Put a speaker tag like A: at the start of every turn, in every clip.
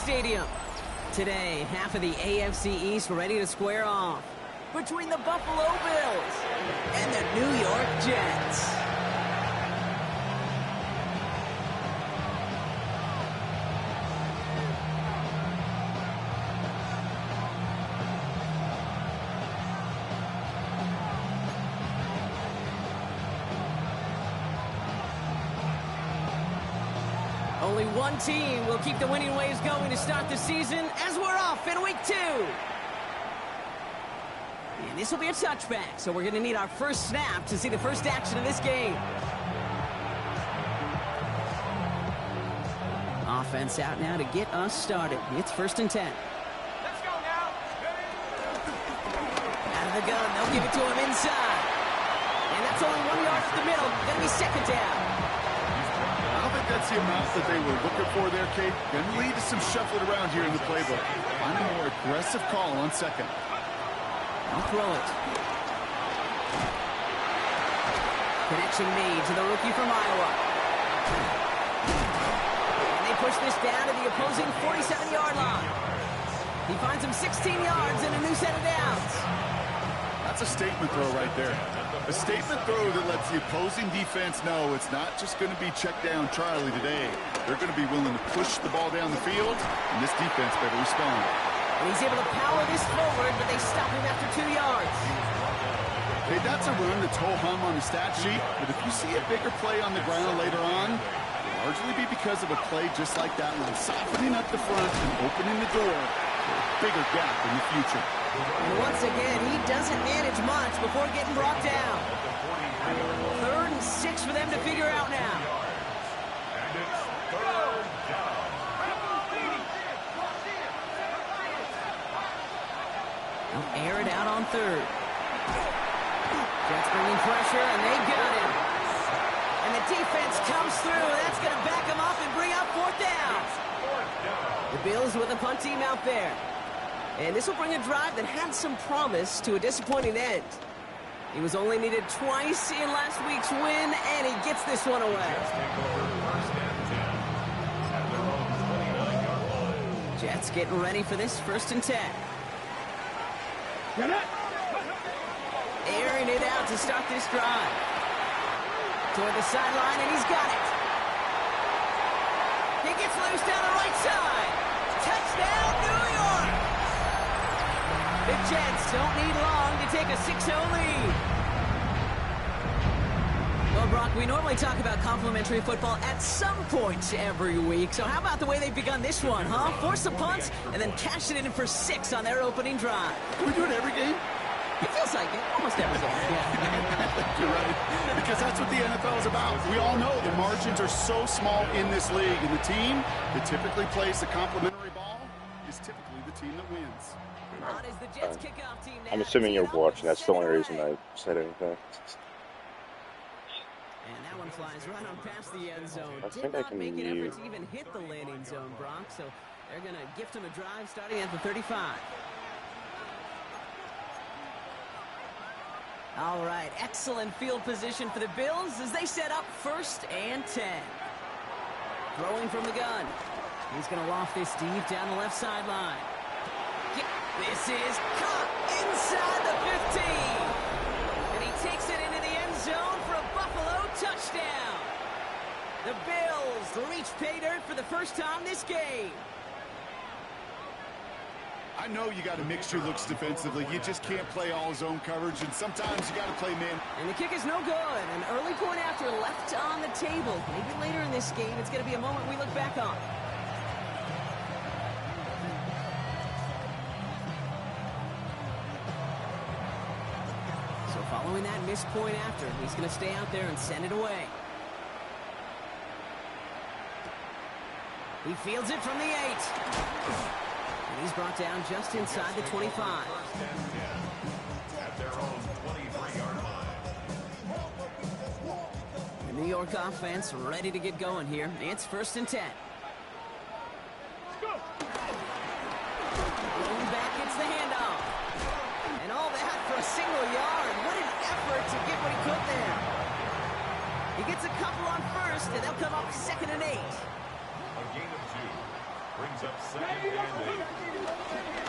A: Stadium. Today, half of the AFC East ready to square off between the Buffalo Bills and the New York Jets. Only one team will keep the winning waves going to start the season as we're off in week 2. And this will be a touchback, so we're going to need our first snap to see the first action of this game. Offense out now to get us started. It's 1st and 10.
B: Let's go now.
A: Out of the gun, they'll give it to him inside. And that's only 1 yard up the middle. Going to be 2nd down.
C: I don't think that's the amount that they were looking for there, Kate. Going to lead to some shuffling around here in the playbook. Find a more aggressive call on 2nd.
A: I'll throw it. Connection made to the rookie from Iowa. And they push this down to the opposing 47-yard line. He finds him 16 yards and a new set of downs.
C: That's a statement throw right there. A statement throw that lets the opposing defense know it's not just going to be check down Charlie today. They're going to be willing to push the ball down the field, and this defense better respond.
A: And he's able to power this forward, but they stop him after 2 yards.
C: Hey, that's a run that's ho-hum on the stat sheet, but if you see a bigger play on the ground later on, it'll largely be because of a play just like that one, softening up the front and opening the door for a bigger gap in the future.
A: And once again, he doesn't manage much before getting brought down. 3rd and 6 for them to figure out now.
B: And it's 3rd down.
A: They'll air it out on 3rd. Jets bringing pressure, and they got him. And the defense comes through. That's going to back him up and bring up 4th down. The Bills with a punt team out there. And this will bring a drive that had some promise to a disappointing end. He was only needed twice in last week's win, and he gets this one away. Jets getting ready for this 1st and 10. Airing it out to start this drive. Toward the sideline, and he's got it. He gets loose down the right side. Touchdown, New York! The Jets don't need long to take a 6-0 lead. Well, Brock, we normally talk about complimentary football at some point every week. So how about the way they've begun this one, huh? Force a punt and then cash it in for 6 on their opening drive.
C: Can we do it every game?
A: It feels like it. Almost every game. Yeah.
C: You're right. Because that's what the NFL is about. We all know the margins are so small in this league. And the team that typically plays the complimentary ball is typically the team that wins.
D: I'm assuming you're watching. That's the only reason I said anything.
A: And that one flies right on past the end zone.
D: I
A: Did
D: think I
A: not
D: can
A: make an
D: mute.
A: effort to even hit the landing zone, Brock. So they're going to gift him a drive starting at the 35. All right, excellent field position for the Bills as they set up 1st and 10. Throwing from the gun. He's going to loft this deep down the left sideline. This is caught inside the 15. And he takes it into the end zone for a Buffalo touchdown. The Bills reach pay dirt for the first time this game.
C: I know you got to mix your looks defensively. You just can't play all zone coverage, and sometimes you got to play man.
A: And the kick is no good. An early point after left on the table. Maybe later in this game, it's going to be a moment we look back on. So following that missed point after, he's going to stay out there and send it away. He fields it from the 8. And he's brought down just inside the 25.
B: At their own 23-yard line.
A: The New York offense ready to get going here. It's 1st and 10. Going back, it's the handoff. And all that for a single yard. What an effort to get what he could there. He gets a couple on 1st, and they'll come up 2nd and 8.
B: A gain of 2. Brings up second and 8.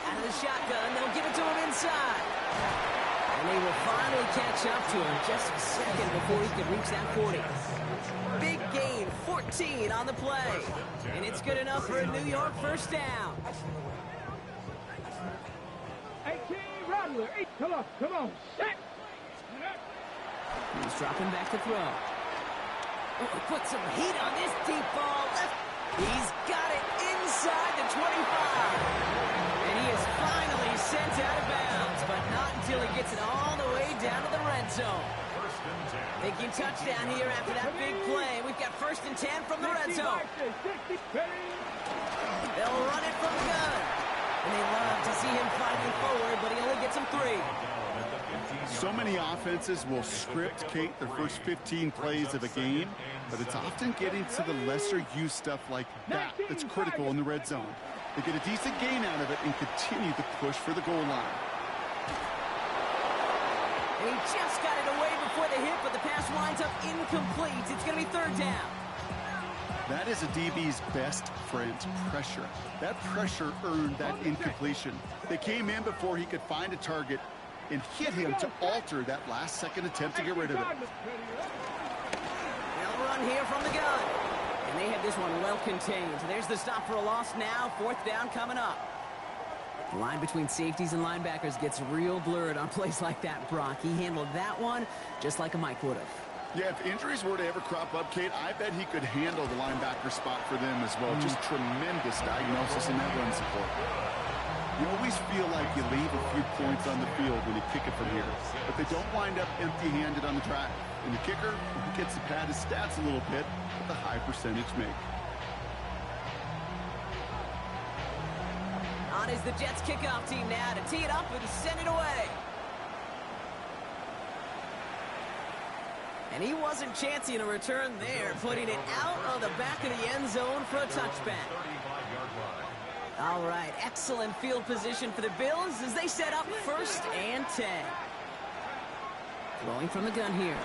A: Out of the shotgun, they'll give it to him inside. And they will finally catch up to him just a second before he can reach that 40. Big gain, 14 on the play. And it's good enough for a New York first down.
E: Hey, King Rattler, hey, come on, set.
A: He's dropping back to throw. Oh, put some heat on this deep ball. Left. He's got it inside the 25. And he is finally sent out of bounds, but not until he gets it all the way down to the red zone. Thinking touchdown here after that big play. We've got 1st and 10 from the red zone. They'll run it from the gun. And they love to see him fighting forward, but he only gets them 3.
C: So many offenses will script, Kate, their first 15 plays of a game, but it's often getting to the lesser-used stuff like that that's critical in the red zone. They get a decent gain out of it and continue the push for the goal line.
A: And he just got it away before the hit, but the pass winds up incomplete. It's going to be 3rd down.
C: That is a DB's best friend, pressure. That pressure earned that incompletion. They came in before he could find a target and hit him to alter that last-second attempt to get rid of it.
A: They'll run here from the gun. And they have this one well contained. There's the stop for a loss now. 4th down coming up. The line between safeties and linebackers gets real blurred on plays like that, Brock. He handled that one just like a Mike would have.
C: Yeah, if injuries were to ever crop up, Kate, I bet he could handle the linebacker spot for them as well. Just tremendous diagnosis in that run support. You always feel like you leave a few points on the field when you kick it from here, but they don't wind up empty-handed on the track. And the kicker gets to pad his stats a little bit with a high percentage make.
A: On is the Jets kickoff team now to tee it up and send it away. And he wasn't chancing a return there, putting it out of the back of the end zone for a touchback. All right, excellent field position for the Bills as they set up 1st and 10. Throwing from the gun here.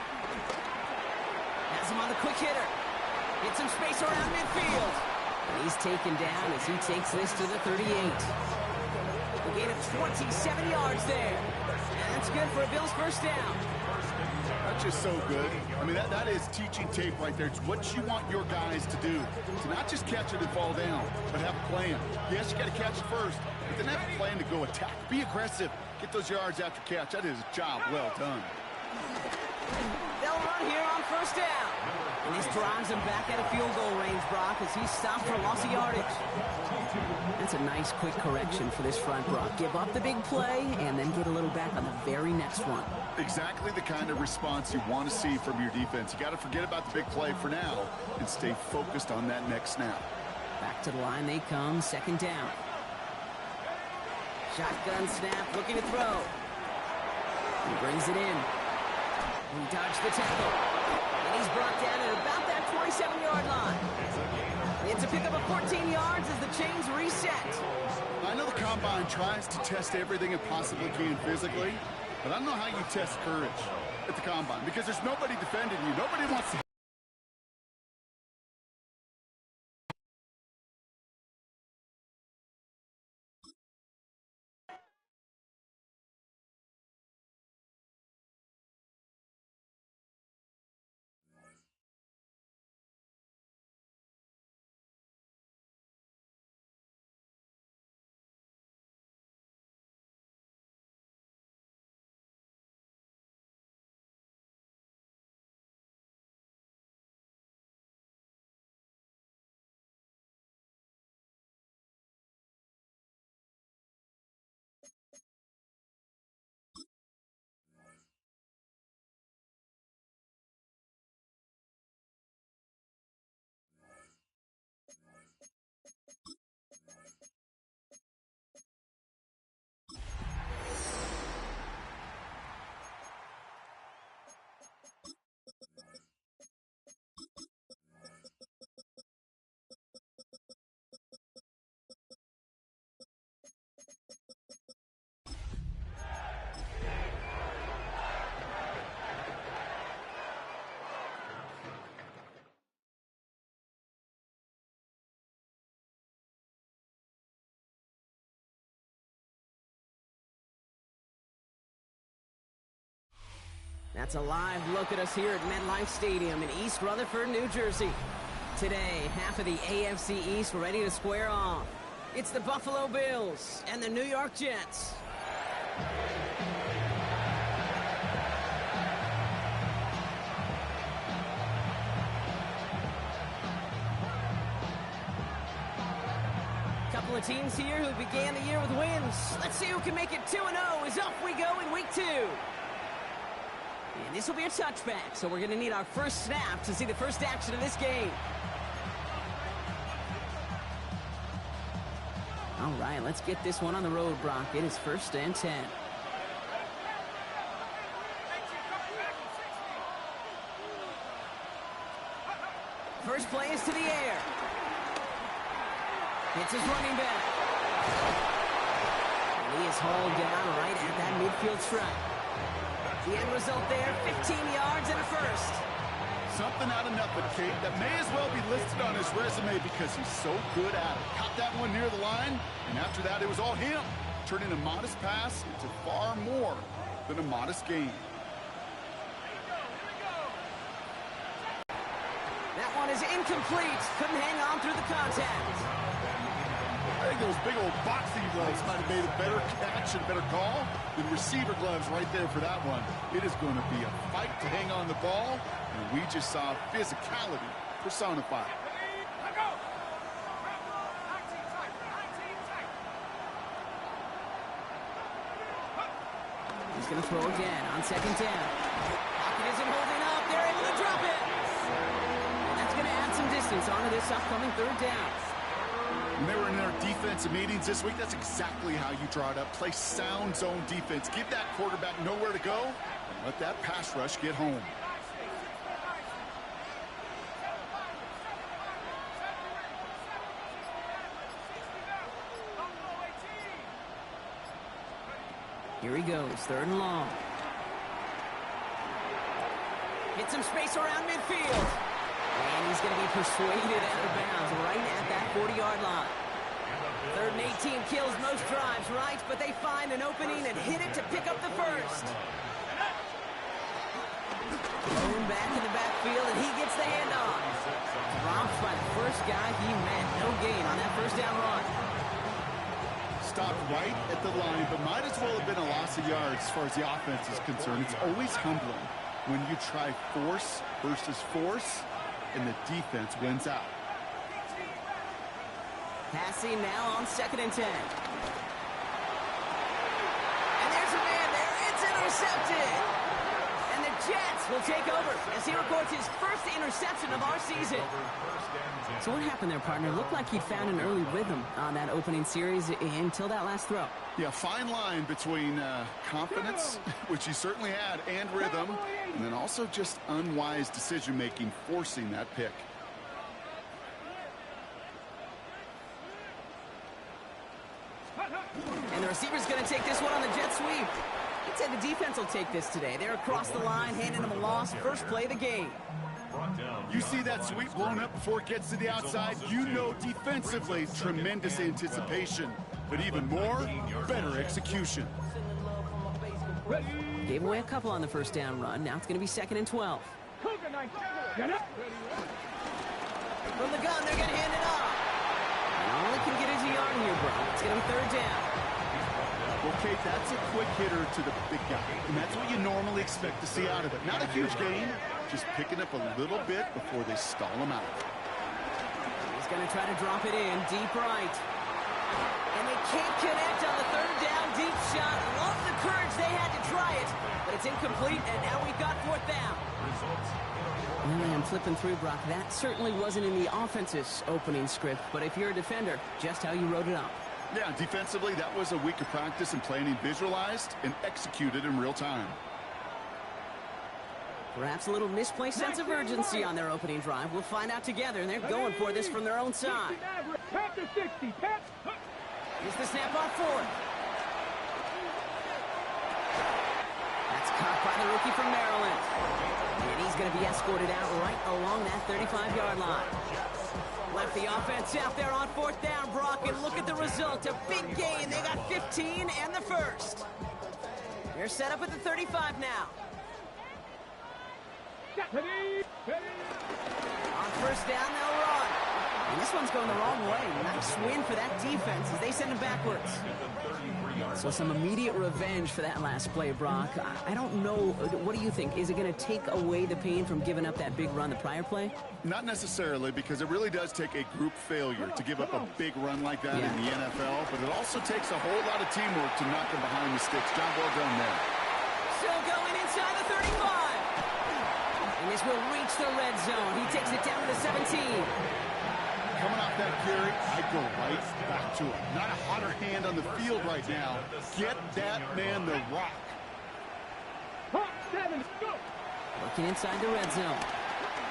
A: Has him on the quick hitter. Gets some space around midfield. And he's taken down as he takes this to the 38. A gain of 27 yards there. And that's good for a Bills first down.
C: That's just so good. I mean, that is teaching tape right there. It's what you want your guys to do. To not just catch it and fall down, but have a plan. Yes, you got to catch it first, but then have a plan to go attack. Be aggressive. Get those yards after catch. That is a job well done.
A: They'll run here on 1st down. And this drives him back out of field goal range, Brock, as he's stopped for loss of yardage. That's a nice quick correction for this front, Brock. Give up the big play and then get a little back on the very next one.
C: Exactly the kind of response you want to see from your defense. You got to forget about the big play for now and stay focused on that next snap.
A: Back to the line they come, 2nd down. Shotgun snap, looking to throw. He brings it in. He dodged the tackle. And he's brought down at about that 27-yard line. It's a pickup of 14 yards as the chains reset.
C: I know the Combine tries to test everything it possibly can physically, but I don't know how you test courage at the Combine because there's nobody defending you. Nobody wants to
A: That's a live look at us here at MetLife Stadium in East Rutherford, New Jersey. Today, half of the AFC East ready to square off. It's the Buffalo Bills and the New York Jets. Couple of teams here who began the year with wins. Let's see who can make it 2-0 as off we go in week 2. And this will be a touchback, so we're going to need our first snap to see the first action of this game. All right, let's get this one on the road, Brock. It is 1st and 10. First play is to the air. It's his running back. And he is hauled down right at that midfield stripe. The end result there, 15 yards and a first.
C: Something out of nothing, Kate, that may as well be listed on his resume because he's so good at it. Caught that one near the line, and after that, it was all him, turning a modest pass into far more than a modest gain.
A: That one is incomplete. Couldn't hang on through the contact.
C: I think those big old boxing gloves might have made a better catch and better call than receiver gloves right there for that one. It is going to be a fight to hang on the ball, and we just saw physicality personified.
A: He's going to throw again on 2nd down. Pocket isn't holding up. They're able to drop it. And that's going to add some distance onto this upcoming 3rd down.
C: When they were in their defensive meetings this week, that's exactly how you draw it up. Play sound zone defense. Give that quarterback nowhere to go, and let that pass rush get home.
A: Here he goes, 3rd and long. Get some space around midfield. And he's going to be persuaded out of bounds right at that 40-yard line. 3rd and 18 kills most drives, right? But they find an opening and hit it to pick up the first. Thrown back in the backfield, and he gets the handoff. Dropped by the first guy he met. No gain on that 1st down run.
C: Stopped right at the line, but might as well have been a loss of yards as far as the offense is concerned. It's always humbling when you try force versus force, and the defense wins out.
A: Passing now on 2nd and 10. And there's a man there. It's intercepted. And the Jets will take over as he records his first interception of our season. So what happened there, partner? Looked like he found an early rhythm on that opening series until that last throw.
C: Yeah, fine line between confidence, which he certainly had, and rhythm, and then also just unwise decision-making, forcing that pick.
A: And the receiver's going to take this one on the jet sweep. I'd say the defense will take this today. They're across the line, handing them a loss. First play of the game.
C: You see that sweep blown up before it gets to the outside, you know defensively, tremendous anticipation. But even more, better execution.
A: Gave away a couple on the 1st down run. Now it's going to be 2nd and 12. From the gun, they're going to hand it off. And all it can get is a yard here, bro. It's going to be 3rd down.
C: Well, Kate, that's a quick hitter to the big guy. And that's what you normally expect to see out of it. Not a huge gain, just picking up a little bit before they stall him out.
A: He's going to try to drop it in deep right. And they can't connect on the 3rd down deep shot. Love the courage they had to try it. But it's incomplete, and now we've got 4th down. Really, I'm flipping through, Brock. That certainly wasn't in the offense's opening script. But if you're a defender, just how you wrote it up.
C: Yeah, defensively, that was a week of practice and planning visualized and executed in real time.
A: Perhaps a little misplaced sense of urgency on their opening drive. We'll find out together, and they're going for this from their own side. Here's the snap on 4th. That's caught by the rookie from Maryland. And he's going to be escorted out right along that 35-yard line. Left the offense out there on 4th down, Brock, and look at the result. A big gain. They got 15 and the first. They're set up at the 35 now.
E: Ready? Ready?
A: On first down, they'll run. And this one's going the wrong way. Nice win for that defense as they send him backwards. So some immediate revenge for that last play, Brock. I don't know. What do you think? Is it going to take away the pain from giving up that big run the prior play?
C: Not necessarily, because it really does take a group failure to give up a big run like that in the NFL, but it also takes a whole lot of teamwork to knock them behind the sticks. John, well done there.
A: Still going inside the 35. And this will reach the red zone. He takes it down to the 17.
C: Coming off that carry, I go right back to him. Not a hotter hand on the field right now. Get that man the rock.
E: Hot 7, go!
A: Looking inside the red zone.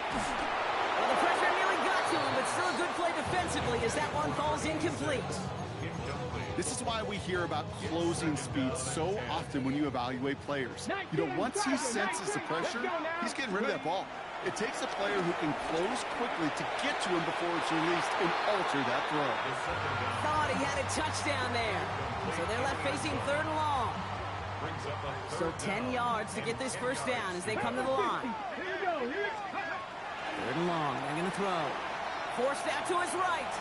A: Well, the pressure nearly got to him, but still a good play defensively as that one falls incomplete.
C: This is why we hear about closing speed so often when you evaluate players. You know, once he senses the pressure, he's getting rid of that ball. It takes a player who can close quickly to get to him before it's released and alter that throw.
A: Thought he had a touchdown there. So they're left facing 3rd and long. So 10 yards to get this first down as they come to the line.
E: Here you go, here you go.
A: 3rd and long, they're going to throw. Forced out to his right.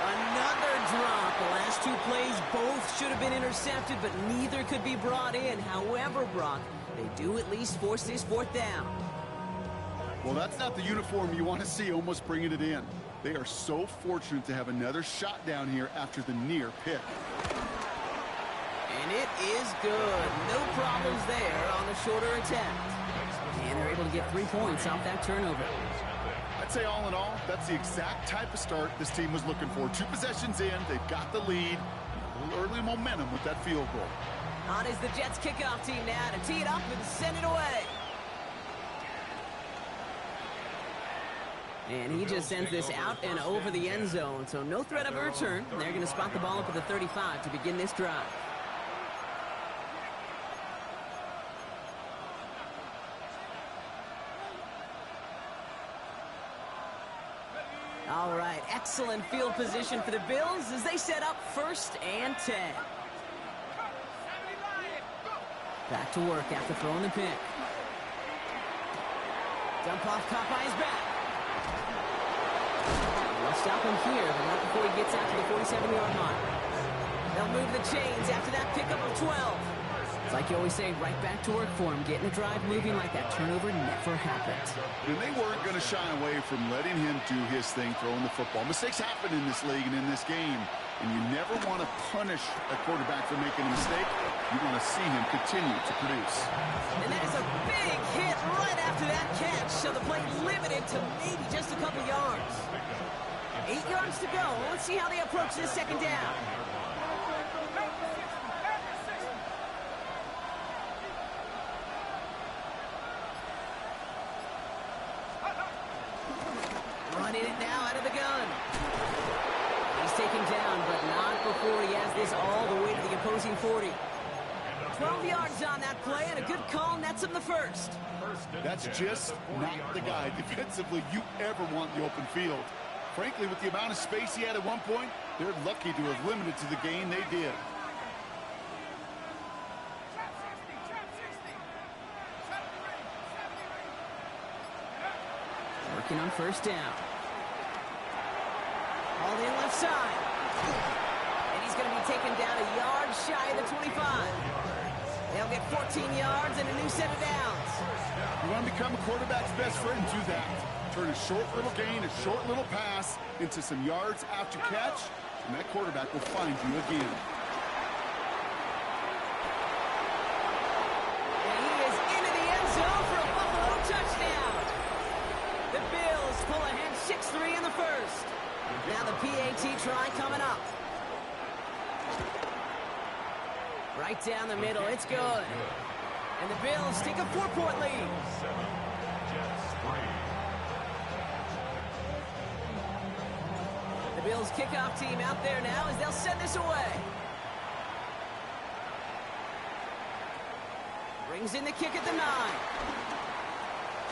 A: Another drop. The last 2 plays both should have been intercepted, but neither could be brought in. However, Brock, they do at least force this 4th down.
C: Well, that's not the uniform you want to see almost bringing it in. They are so fortunate to have another shot down here after the near pick.
A: And it is good. No problems there on the shorter attempt. And they're able to get 3 points off that turnover.
C: I'd say all in all, that's the exact type of start this team was looking for. 2 possessions in, they've got the lead. A little early momentum with that field goal.
A: On is the Jets kickoff team now to tee it up and send it away. And he just sends this out and over the end zone, so no threat of a return. They're going to spot the ball up at the 35 to begin this drive. All right, excellent field position for the Bills as they set up 1st and 10. Back to work after throwing the pick. Dump off caught by his back. They'll stop him here, but not before he gets out to the 47-yard line. They'll move the chains after that pickup of 12. It's like you always say, right back to work for him. Getting the drive moving like that turnover never happened.
C: And they weren't going to shy away from letting him do his thing throwing the football. Mistakes happen in this league and in this game, and you never want to punish a quarterback for making a mistake. You want to see him continue to produce.
A: And that is a big hit right after that catch, so the play limited to maybe just a couple yards. 8 yards to go. Let's see how they approach this 2nd down. Running it now out of the gun. He's taken down, but not before he has this all the way to the opposing 40. 12 yards on that play, and a good call nets him the 1st.
C: That's just not the guy defensively you ever want in the open field. Frankly, with the amount of space he had at one point, they're lucky to have limited to the gain they did.
A: Working on 1st down. All in left side. And he's going to be taken down a yard shy of the 25. They'll get 14 yards and a new set of downs.
C: You want to become a quarterback's best friend, do that. Turn a short little gain, a short little pass into some yards after catch, and that quarterback will find you again.
A: And he is into the end zone for a Buffalo touchdown. The Bills pull ahead 6-3 in the 1st. Now the PAT try coming up. Right down the middle, it's good. And the Bills take a 4-point lead. The Bills kickoff team out there now as they'll send this away. Brings in the kick at the 9.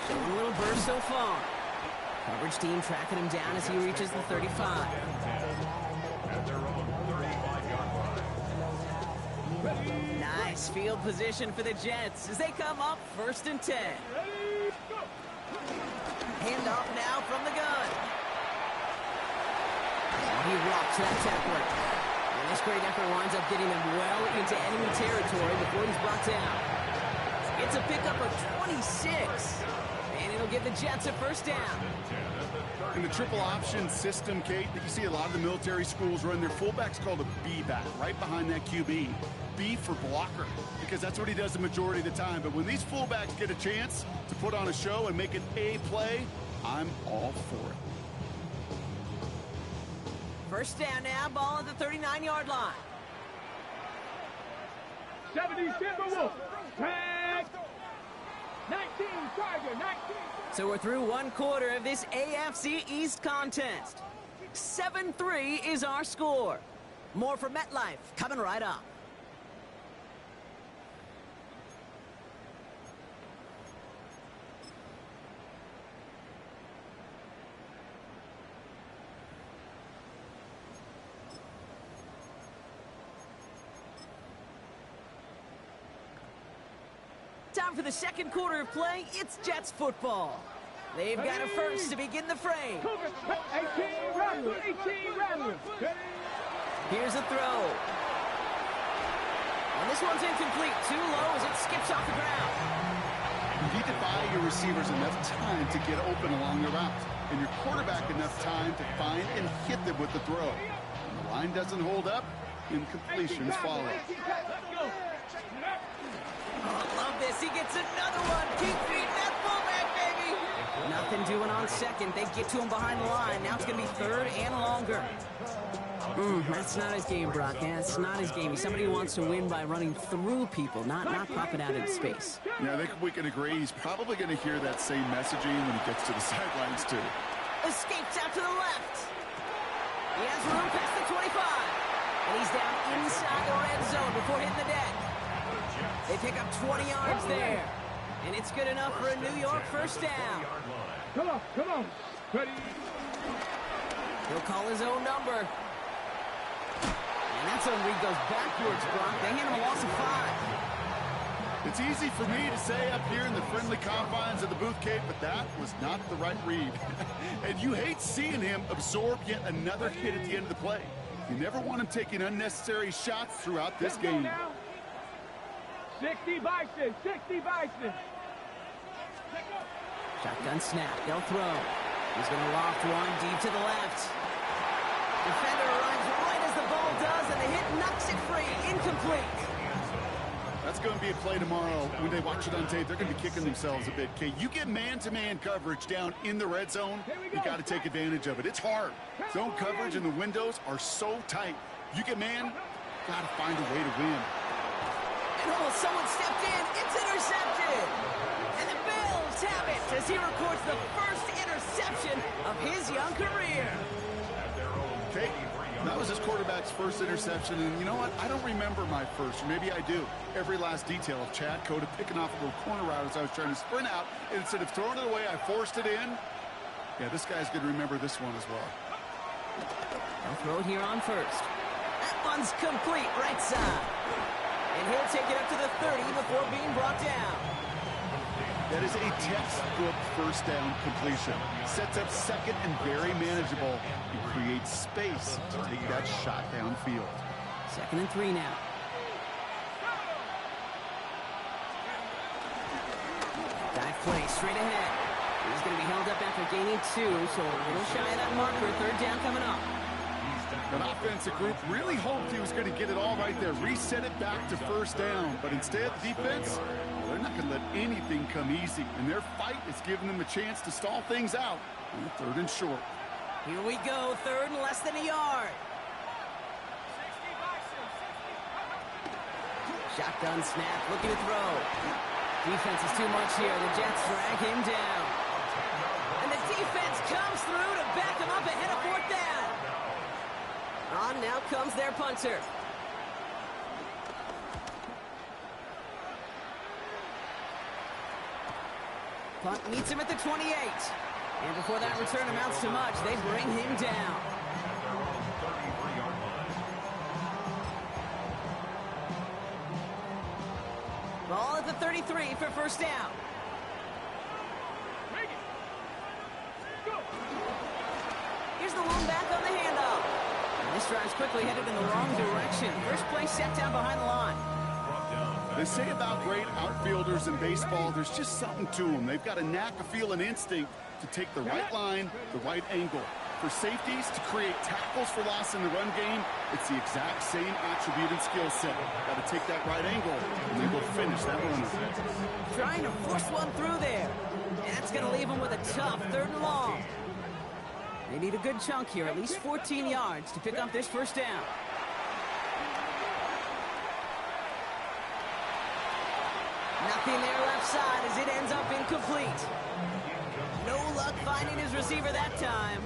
A: Showing a little burst so far. Coverage team tracking him down as he reaches the 35. Nice field position for the Jets as they come up 1st and 10. Handoff now from the gun. He rocks that tackler. And this great effort winds up getting him well into enemy territory before he's brought down. It's a pickup of 26. And it'll give the Jets a first down.
C: In the triple option system, Kate, that you see a lot of the military schools run, their fullback's called a B back, right behind that QB. B for blocker, because that's what he does the majority of the time. But when these fullbacks get a chance to put on a show and make it a play, I'm all for it.
A: First down now, ball at the 39-yard line.
E: 70 Timberwolves. Tag. 19 Tiger. 19.
A: So we're through one quarter of this AFC East contest. 7-3 is our score. More from MetLife coming right up. Time for the second quarter of play. It's Jets football. They've got a first to begin the frame.
E: 18 Rattler. 18 Rattler.
A: Here's a throw. And this one's incomplete. Too low as it skips off the ground.
C: You need to buy your receivers enough time to get open along the route, and your quarterback enough time to find and hit them with the throw. When the line doesn't hold up, incompletions follow.
A: Oh, love this. He gets another one. Keep feeding that fullback, baby. Nothing doing on second. They get to him behind the line. Now it's going to be third and longer. That's not his game, Brock. That's not his game. He's somebody who wants to win by running through people, not popping out into space.
C: Yeah, I think we can agree he's probably going to hear that same messaging when he gets to the sidelines, too.
A: Escapes out to the left. He has room past the 25. And he's down inside the red zone before hitting the deck. They pick up 20 yards there. And it's good enough for a New York first down.
E: Come on. Ready.
A: He'll call his own number. And that's when read goes backwards, Brock. They hand him a loss of 5.
C: It's easy for me to say up here in the friendly confines of the booth, Kate, but that was not the right read. And you hate seeing him absorb yet another hit at the end of the play. You never want him taking unnecessary shots throughout this game.
E: 60 Bison. 60 Bison.
A: Shotgun snap. They'll throw. He's going to loft one deep to the left. Defender arrives right as the ball does, and the hit knocks it free. Incomplete.
C: That's going to be a play tomorrow. When they watch it on tape, they're going to be kicking themselves a bit. Okay, you get man-to-man coverage down in the red zone, you got to take advantage of it. It's hard. Zone coverage and the windows are so tight. You get man, got to find a way to win.
A: And someone stepped in. It's intercepted. And the Bills have it as he records the first interception of his young career.
C: Okay, that was his quarterback's first interception, and you know what? I don't remember my first, or maybe I do. Every last detail of Chad Cota picking off a little corner route as I was trying to sprint out, and instead of throwing it away, I forced it in. Yeah, this guy's going to remember this one as well.
A: They'll throw it here on first. That one's complete, right side. And he'll take it up to the 30 before being brought down.
C: That is a textbook first down completion. Sets up second and very manageable. It creates space to take that shot downfield.
A: 2nd and 3 now. Dive play straight ahead. He's going to be held up after gaining 2, so a little shy of that marker. Third down coming up.
C: That offensive group really hoped he was going to get it all right there, reset it back to first down. But instead, the defense, well, they're not going to let anything come easy. And their fight is giving them a chance to stall things out on 3rd and short.
A: Here we go, 3rd and less than a yard. Shotgun snap, looking to throw. Defense is too much here. The Jets drag him down. And the defense comes through to back him up ahead of 4th down. On now comes their punter. Punt meets him at the 28. And before that return amounts to much, they bring him down. Ball at the 33 for first down. This drive's quickly headed in the wrong direction. First play set down behind the line.
C: They say about great outfielders in baseball, there's just something to them. They've got a knack, a feel, and instinct to take the right line, the right angle. For safeties to create tackles for loss in the run game, it's the exact same attribute and skill set. Got to take that right angle and then go finish that runner.
A: Trying to force one through there. And that's going to leave them with a tough 3rd and long. They need a good chunk here, at least 14 yards to pick up this first down. Nothing there left side as it ends up incomplete. No luck finding his receiver that time.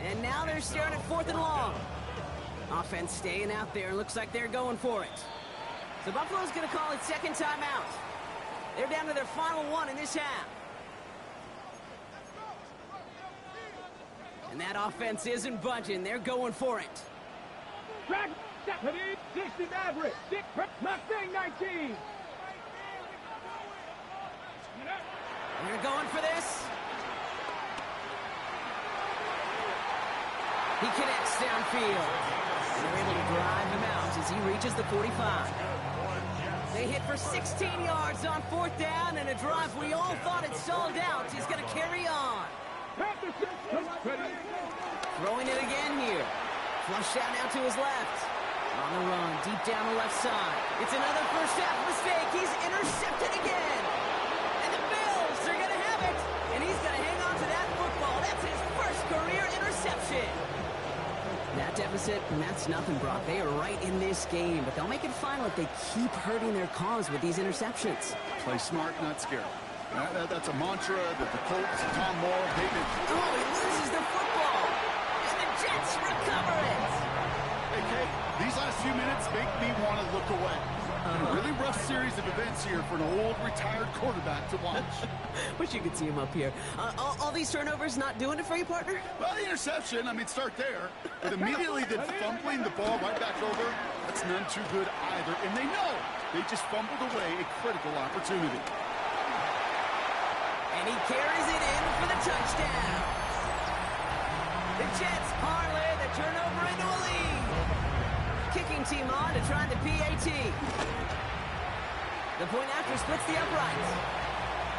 A: And now they're staring at 4th and long. Offense staying out there. Looks like they're going for it. So Buffalo's going to call it second timeout. They're down to their final one in this half. And that offense isn't budging. They're going for it.
E: Track 60 Maverick. Mustang 19.
A: They're going for this. He connects downfield. And they're able to drive him out as he reaches the 45. They hit for 16 yards on 4th down, and a drive we all thought had stalled out is going to carry on. Throwing it again here. Flushed out now to his left. On the run, deep down the left side. It's another first half mistake. He's intercepted again. And the Bills are going to have it. And he's going to hang on to that football. That's his first career interception. That deficit, and that's nothing, Brock. They are right in this game, but they'll make it final if they keep hurting their cause with these interceptions.
C: Play smart, not scared. That's a mantra that the Colts, Tom Moore, David.
A: Oh, he loses the football. And the Jets recover it.
C: Hey, Kate, these last few minutes make me want to look away. A really rough series of events here for an old retired quarterback to watch.
A: Wish you could see him up here. All these turnovers not doing it for you, partner?
C: Well, the interception, I mean, start there. But immediately the fumbling the ball right back over, that's none too good either. And they know they just fumbled away a critical opportunity.
A: And he carries it in for the touchdown. The Jets parlay the turnover into a lead. Kicking team on to try the PAT. The point after splits the uprights.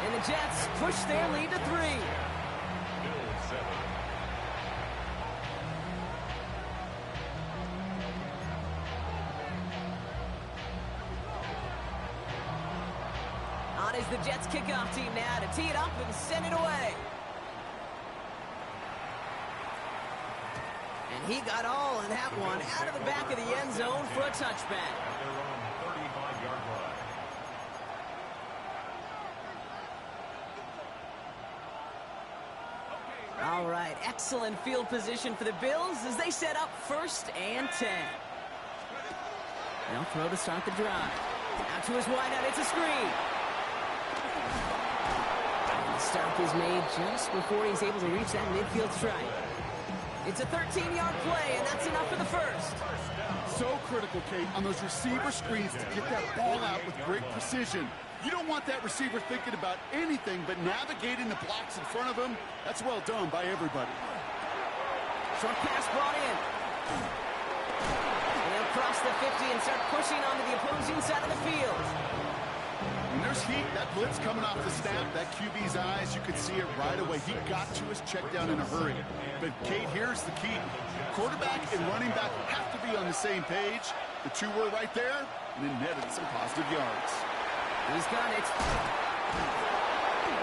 A: And the Jets push their lead to 3. On is the Jets kickoff team now to tee it up and send it away. And he got all of that one out of the back of the end zone for a touchback.
B: They're on 35-yard line.
A: All right, excellent field position for the Bills as they set up 1st and 10. They'll throw to start the drive. Out to his wideout, it's a screen. And the stop is made just before he's able to reach that midfield strike. It's a 13-yard play, and that's enough for the first.
C: So critical, Kate, on those receiver screens to get that ball out with great precision. You don't want that receiver thinking about anything but navigating the blocks in front of him. That's well done by everybody.
A: Short pass brought in. And they'll cross the 50 and start pushing onto the opposing side of the field.
C: When there's heat, that blitz coming off the snap, that QB's eyes, you could see it right away. He got to his check down in a hurry. But, Kate, here's the key. Quarterback and running back have to be on the same page. The two were right there, and then netted some positive yards.
A: He's got it.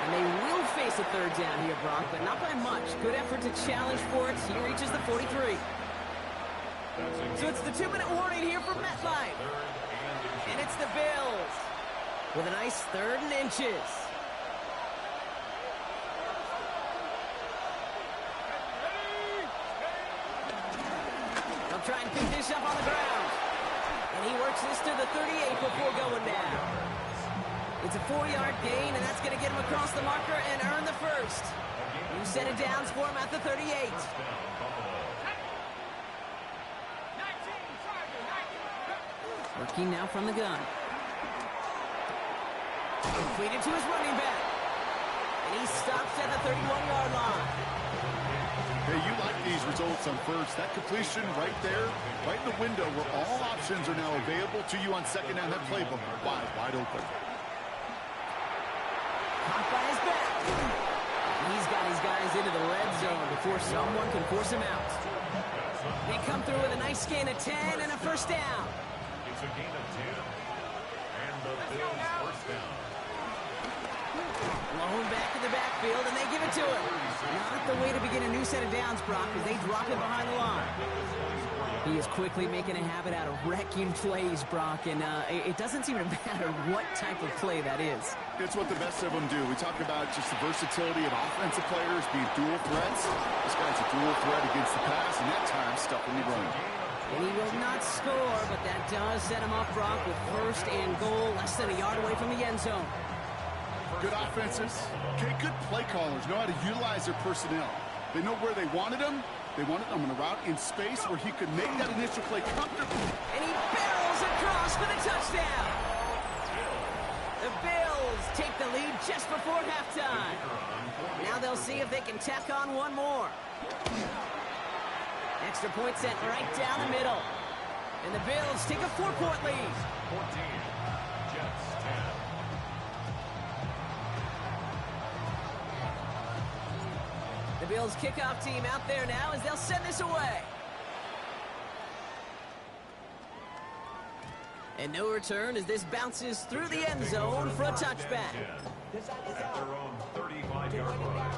A: And they will face a 3rd down here, Brock, but not by much. Good effort to challenge for it. He reaches the 43. So it's the 2-minute warning here for MetLife. And it's the Bills with a nice 3rd and inches. They'll try and pick this up on the ground. And he works this to the 38 before going down. It's a 4-yard gain, and that's going to get him across the marker and earn the first. New set of downs for him at the 38. Working now from the gun. Completed to his running back. And he stops at the 31-yard line.
C: Hey, you like these results on first. That completion right there, right in the window where all options are now available to you on second down. That playbook wide open.
A: Caught by his back. He's got his guys into the red zone before someone can force him out. They come through with a nice gain of 10 and a first down.
B: It's a gain of 10. And the Bills first down.
A: Blown back in the backfield, and they give it to him. Not the way to begin a new set of downs, Brock, as they drop it behind the line. He is quickly making a habit out of wrecking plays, Brock, and it doesn't seem to matter what type of play that is.
C: It's what the best of them do. We talk about just the versatility of offensive players being dual threats. This guy's a dual threat against the pass, and that time stuffing the run.
A: And he will not score, but that does set him up, Brock, with first and goal, less than a yard away from the end zone.
C: Good offenses. Okay, good play callers know how to utilize their personnel. They know where they wanted them. They wanted them on a route in space where he could make that initial play comfortably.
A: And he barrels across for the touchdown. The Bills take the lead just before halftime. Now they'll see if they can tack on one more. Extra point sent right down the middle. And the Bills take a 4-point lead.
B: 14. Jets 10.
A: The Bills kickoff team out there now as they'll send this away. And no return as this bounces through the end zone for a touchback.
B: At their own 35-yard line.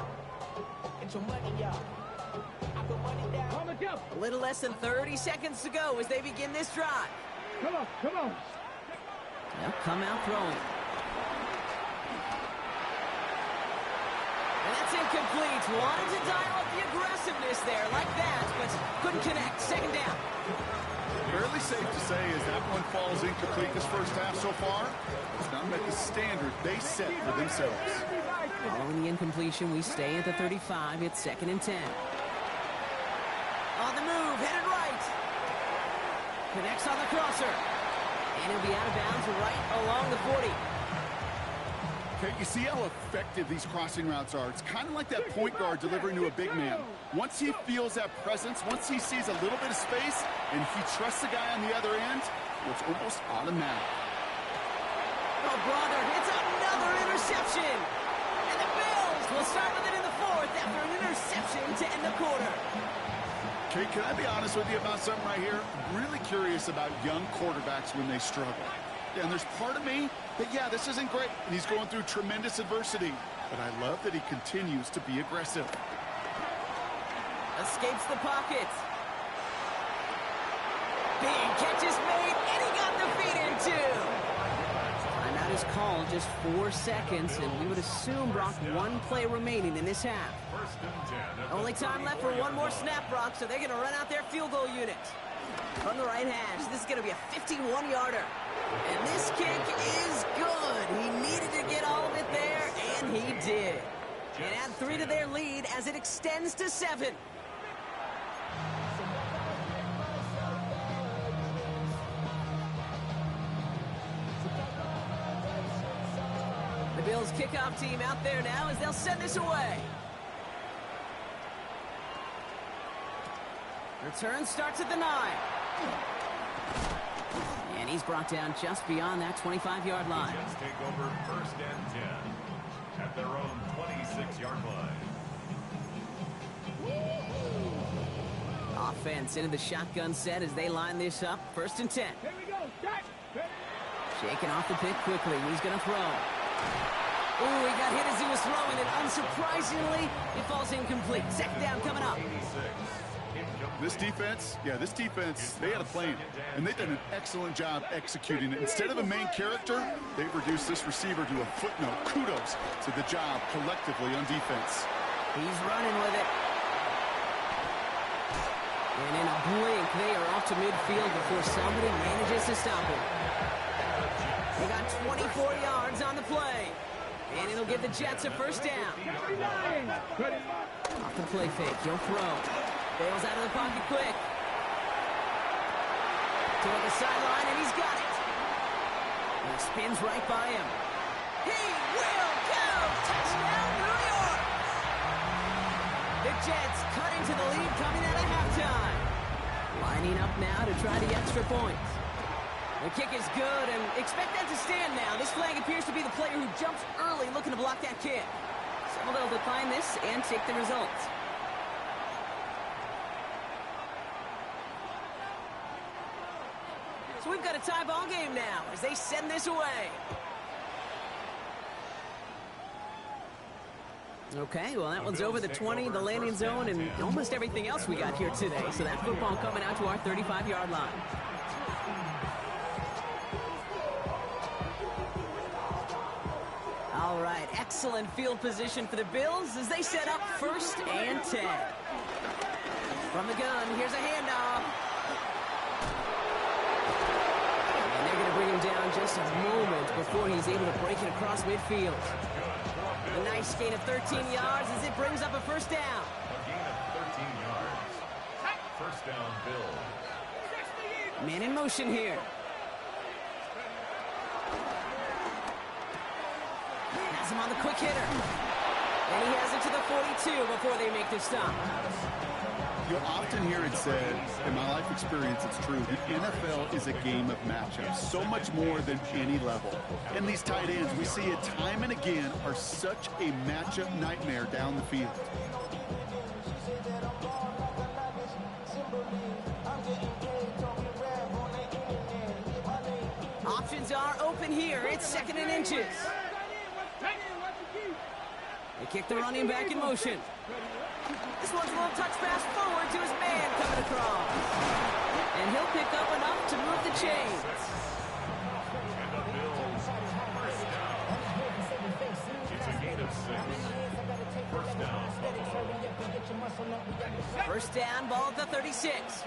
A: A little less than 30 seconds to go as they begin this drive.
E: Come on, come on.
A: They'll come out throwing. And that's incomplete. Wanted to dial up the aggressiveness there like that, but couldn't connect. Second down.
C: Fairly safe to say as that one falls incomplete this first half so far. It's not met the standard they set for themselves.
A: Following the incompletion, we stay at the 35. It's second and 10. On the move, headed right. Connects on the crosser. And he'll be out of bounds right along the 40.
C: Okay, you see how effective these crossing routes are. It's kind of like that point guard delivering to a big man. Once he feels that presence, once he sees a little bit of space, and he trusts the guy on the other end, it's almost automatic.
A: Oh, brother, it's another interception. And the Bills will start with it in the fourth after an interception to end the quarter.
C: Okay, can I be honest with you about something right here? I'm really curious about young quarterbacks when they struggle. And there's part of me that, yeah, this isn't great, and he's going through tremendous adversity. But I love that he continues to be aggressive.
A: Escapes the pocket. Big catch is made, and he got the feet in too. Timeout is called, just 4 seconds, and we would assume, Brock, one play remaining in this half.
B: First and 10.
A: Only time left for one more snap, Brock, so they're going to run out their field goal unit. From the right hash, this is going to be a 51-yarder. And this kick is good. He needed to get all of it there, and he did. And add 3 to their lead as it extends to 7. The Bills kickoff team out there now as they'll send this away. Return starts at the 9. And he's brought down just beyond that 25-yard line.
B: Jets take over first and 10 at their own 26-yard line.
A: Offense into the shotgun set as they line this up. First and 10.
E: Here we go. Jack.
A: Shaking off the pick quickly. He's going to throw. Ooh, he got hit as he was throwing, and unsurprisingly, it falls incomplete. Second down coming up.
B: 86.
C: This defense, they had a plan, and they've done an excellent job executing it. Instead of a main character, they've reduced this receiver to a footnote. Kudos to the job collectively on defense.
A: He's running with it. And in a blink, they are off to midfield before somebody manages to stop him. They got 24 yards on the play. And it'll give the Jets a first down. Off the play fake, he'll throw. Bails out of the pocket quick. Toward the sideline, and he's got it. And he spins right by him. He will go! Touchdown, New York! The Jets cut into the lead coming out of halftime. Lining up now to try the extra point. The kick is good, and expect that to stand now. This flag appears to be the player who jumps early looking to block that kick. So they'll decline this and take the result. So we've got a tie ball game now as they send this away. Okay, well, that one's over the 20, the landing zone, and almost everything else we got here today. So that football coming out to our 35-yard line. All right, excellent field position for the Bills as they set up 1st and 10. From the gun, here's a handoff. And they're going to bring him down just a moment before he's able to break it across midfield. A nice gain of 13 yards as it brings up a 1st down.
B: A gain of 13 yards. 1st down, Bills.
A: Man in motion here. Has him on the quick hitter. And he has it to the 42 before they make the stop.
C: You'll often hear it said, in my life experience, it's true, the NFL is a game of matchups, so much more than any level. And these tight ends, we see it time and again, are such a matchup nightmare down the field.
A: Options are open here. It's 2nd and inches. They kick the running back in motion. This one's a little touch pass forward to his man coming across. And he'll pick up enough to move the chains.
B: And the Bills, 1st down. It's a gain of 6. 1st down, Buffalo.
A: 1st down, ball at the 36.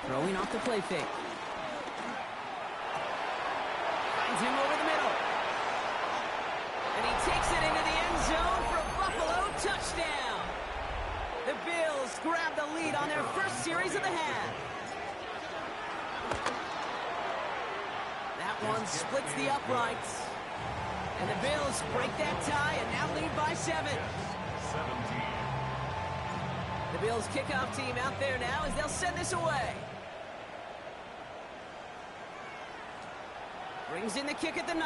A: Throwing off the play fake. Finds him over the middle. And he takes it into the end zone for a Buffalo touchdown. The Bills grab the lead on their 1st series of the half. That one splits the uprights. And the Bills break that tie and now lead by 7.
B: 17.
A: The Bills kickoff team out there now as they'll send this away. Brings in the kick at the 9.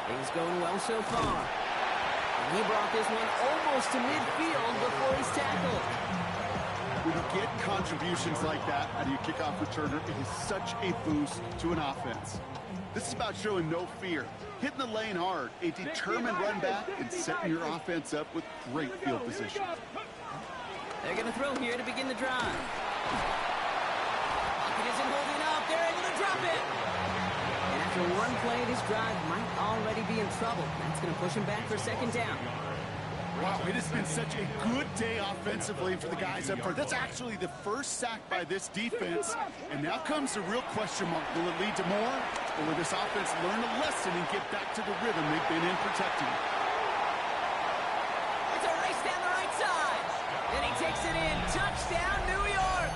A: Things going well so far. And he brought this one almost to midfield before he's tackled.
C: When you get contributions like that out of your kickoff returner, it is such a boost to an offense. This is about showing no fear, hitting the lane hard, a determined run back, and setting your offense up with great field position.
A: They're going to throw here to begin the drive. Pocket isn't holding up. They're able to drop it. And after one play, this drive might already be in trouble. That's going to push him back for 2nd down.
C: Wow, it has been such a good day offensively for the guys up front. That's actually the 1st sack by this defense. And now comes the real question mark. Will it lead to more? Or will this offense learn a lesson and get back to the rhythm they've been in protecting?
A: It's a race down the right side. And he takes it in. Touchdown, New York.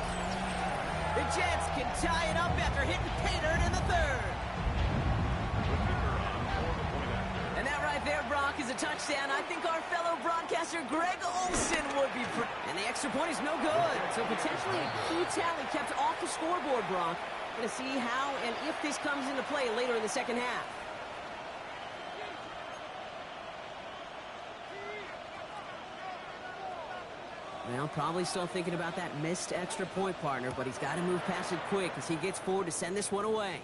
A: The Jets can tie it up after hitting Pater in the 3rd. And that right there, Brock, is a touchdown. I think our fellow broadcaster Greg Olson would be... And the extra point is no good. So potentially a key tally kept off the scoreboard, Brock. Going to see how and if this comes into play later in the 2nd half. Well, probably still thinking about that missed extra point, partner, but he's got to move past it quick as he gets forward to send this one away.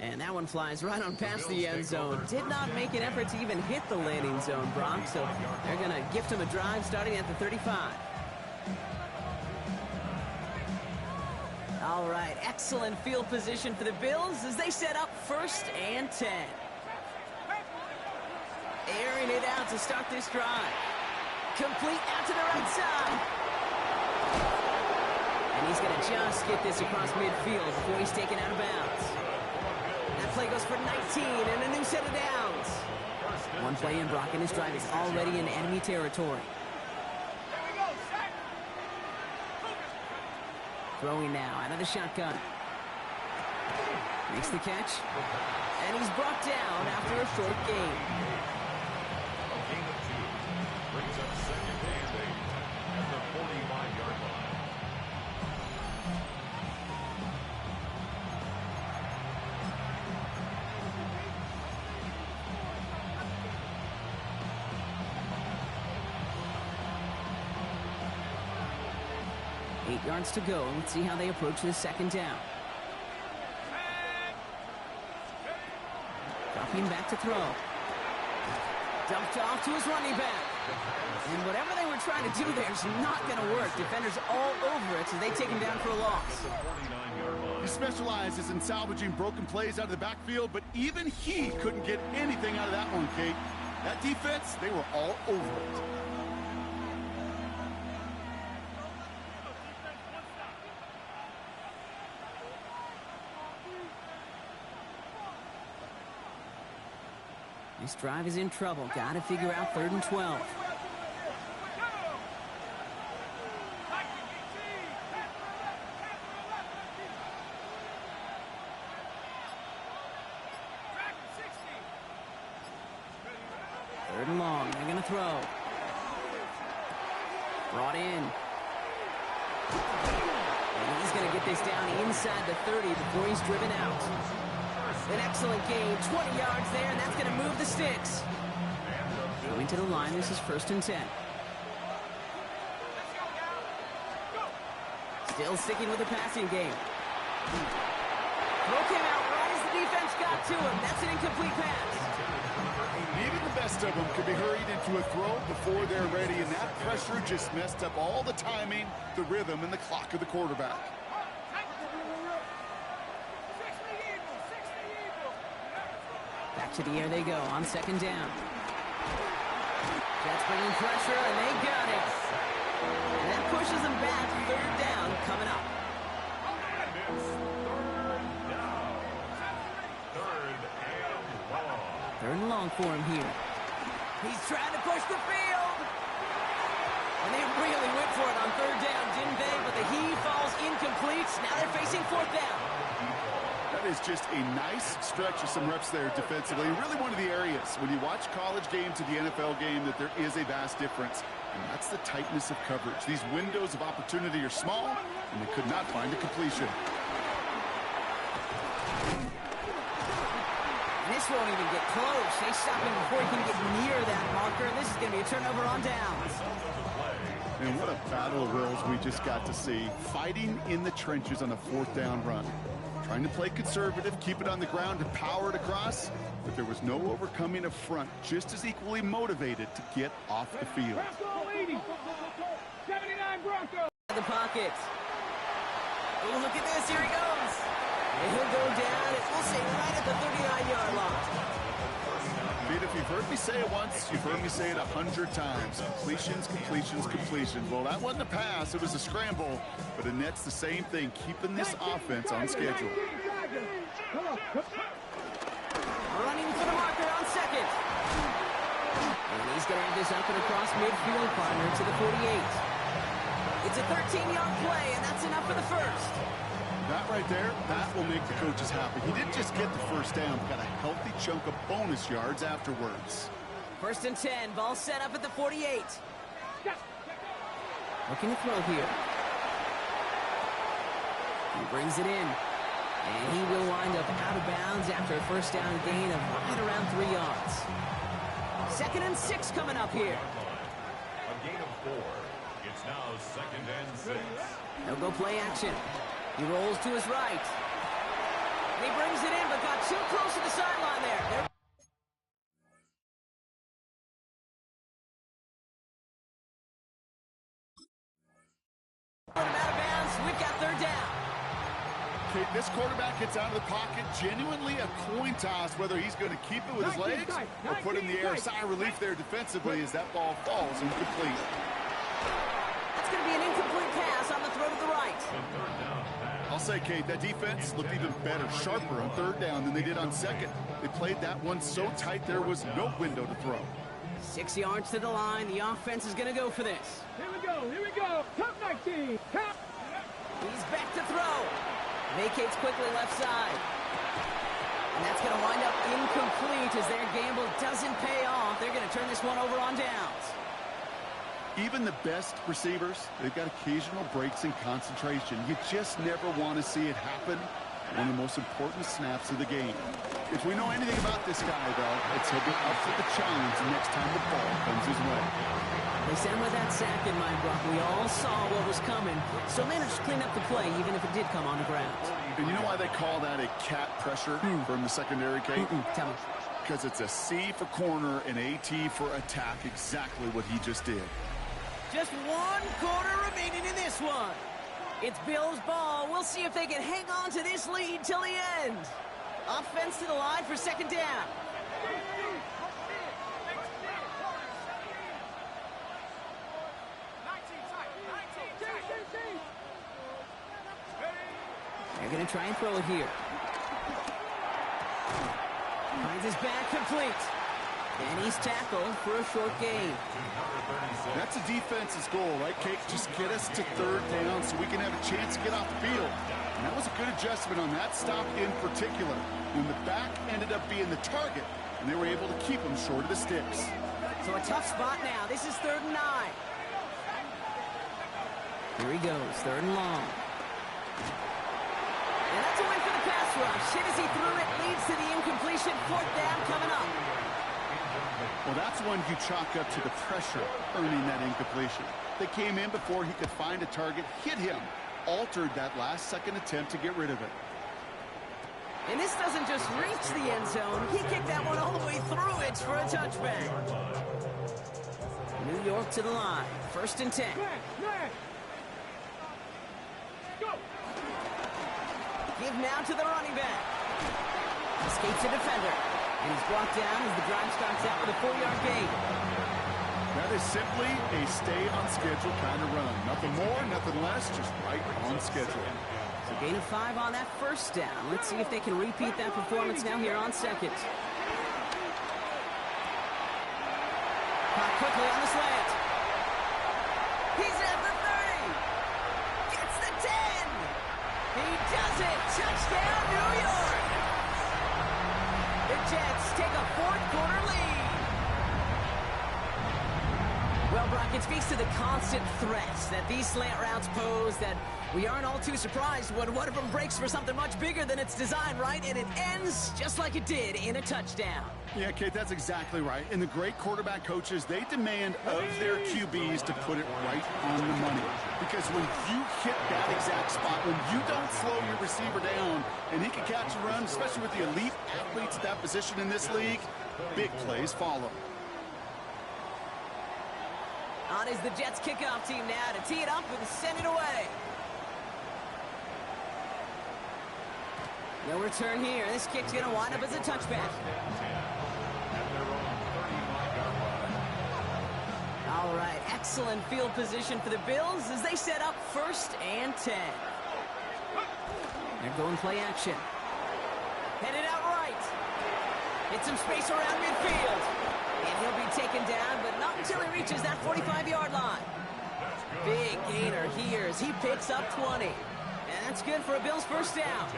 A: And that one flies right on past the end zone. Did not make an effort to even hit the landing zone, Brock, so they're going to gift him a drive starting at the 35. All right, excellent field position for the Bills as they set up 1st and 10. Airing it out to start this drive. Complete out to the right side. And he's going to just get this across midfield before he's taken out of bounds. That play goes for 19 and a new set of downs. One play in, Brock, and his drive is already in enemy territory. Throwing now out of the shotgun. Makes the catch. And he's brought down after a short gain.
B: A gain of 2. Brings up second and 8 at the 45-yard line.
A: Eight yards to go. Let's see how they approach this second down. Dropping back to throw. Dumped off to his running back. And whatever they were trying to do there is not going to work. Defenders all over it, so they take him down for a loss.
C: He specializes in salvaging broken plays out of the backfield, but even he couldn't get anything out of that one, Kate. That defense, they were all over it.
A: This drive is in trouble. Got to figure out 3rd and 12. Third and long. They're going to throw. Brought in. And he's going to get this down inside the 30 before he's driven out. An excellent gain, 20 yards there, and that's going to move the sticks. Coming to the line, this is 1st and 10. Still sticking with the passing game. Throw came out right as the defense got to him. That's an incomplete pass.
C: Even the best of them could be hurried into a throw before they're ready, and that pressure just messed up all the timing, the rhythm, and the clock of the quarterback.
A: Back to the air they go on 2nd down. Jets bringing pressure, and they got it. And that pushes them back. 3rd down coming up. Third and long for him here. He's trying to push the field. And they really went for it on 3rd down, didn't they? But the heave falls incomplete. Now they're facing 4th down.
C: That is just a nice stretch of some reps there defensively. Really one of the areas when you watch college game to the NFL game that there is a vast difference. And that's the tightness of coverage. These windows of opportunity are small, and they could not find a completion.
A: This won't even get close. They stop him before he can get near that marker. This is going to be a turnover on downs.
C: And what a battle of wills we just got to see. Fighting in the trenches on a 4th down run. Trying to play conservative, keep it on the ground, and power it across. But there was no overcoming a front just as equally motivated to get off the field.
E: 79 Broncos.
A: The pocket. Oh, look at this. Here he goes. And he'll go down, and we'll say right at the 39-yard line.
C: Pete, if you've heard me say it once, you've heard me say it 100 times. Completions, completions, completions. Well, that wasn't a pass. It was a scramble. But Annette's the same thing, keeping this offense on schedule.
A: Running for the marker on 2nd. And he's going to have this up and across midfield, partner to the 48. It's a 13-yard play, and that's enough for the 1st.
C: That right there, that will make the coaches happy. He didn't just get the 1st down, got a healthy chunk of bonus yards afterwards.
A: 1st and 10, ball set up at the 48. Looking to throw here. He brings it in. And he will wind up out of bounds after a 1st down gain of right around 3 yards. 2nd and 6 coming up here.
B: A gain of 4. It's now 2nd and 6.
A: They'll go play action. He rolls to his right. And he brings it in, but got too close to the sideline there. Out of bounds. We've got 3rd down.
C: Okay, this quarterback gets out of the pocket. Genuinely a coin toss whether he's going to keep it with his legs or put it in the air. Sigh of relief there defensively as that ball falls incomplete.
A: That's going to be an incomplete pass on the throw to the right.
C: I'll say, Kate, that defense looked even better, sharper on 3rd down than they did on 2nd. They played that one so tight there was no window to throw.
A: 6 yards to the line. The offense is going to go for this.
E: Here we go. Top 19. Top.
A: He's back to throw. And Vacates quickly left side. And that's going to wind up incomplete as their gamble doesn't pay off. They're going to turn this one over on downs.
C: Even the best receivers, they've got occasional breaks in concentration. You just never want to see it happen. One of the most important snaps of the game. If we know anything about this guy, though, it's he'll be up for the challenge next time the ball comes his way.
A: They sent him with that sack in mind, Brock. We all saw what was coming. Still managed to clean up the play, even if it did come on the ground.
C: And you know why they call that a cat pressure from the secondary, Kate?
A: Tell me.
C: Because it's a C for corner and a T for attack, exactly what he just did.
A: Just 1 quarter remaining in this one. It's Bills' ball. We'll see if they can hang on to this lead till the end. Offense to the line for second down. They're going to try and throw it here. Finds his back complete. And he's tackled for a short gain.
C: That's a defense's goal, right, Kate? Just get us to third down so we can have a chance to get off the field. And that was a good adjustment on that stop in particular. When the back ended up being the target, and they were able to keep him short of the sticks.
A: So a tough spot now. This is 3rd and 9. Here he goes, 3rd and long. And that's a win for the pass rush. Hit as he threw it, leads to the incompletion. 4th down coming up.
C: Well, that's one you chalk up to the pressure earning that incompletion. They came in before he could find a target, hit him, altered that last-second attempt to get rid of it.
A: And this doesn't just reach the end zone. He kicked that one all the way through it for a touchback. New York to the line. 1st and 10.
E: Go.
A: Give now to the running back. Escapes a defender. And he's brought down as the drive starts out with a 4-yard gain.
C: That is simply a stay-on-schedule kind of run. Nothing more, nothing less, just right on schedule.
A: So gain of 5 on that 1st down. Let's see if they can repeat that performance now here on 2nd. Caught quickly on the slant. He's at the 30. Gets the 10. He does it. Touchdown, New York. The Jets take a 4th quarter lead. Well, Brock, it speaks to the constant threats that these slant routes pose that we aren't all too surprised when one of them breaks for something much bigger than its design, right? And it ends just like it did in a touchdown.
C: Yeah, Kate, that's exactly right. And the great quarterback coaches, they demand of their QBs to put it right on the money. Because when you hit that exact spot, when you don't slow your receiver down and he can catch and run, especially with the elite athletes at that position in this league, big plays follow.
A: On is the Jets kickoff team now to tee it up and send it away. No return here. This kick's going to wind up as a touchback. All right, excellent field position for the Bills as they set up 1st and 10. They're going play action. Headed out right. Hit some space around midfield. And he'll be taken down, but not until he reaches that 45-yard line. Big gainer here as he picks up 20. And that's good for a Bills 1st down.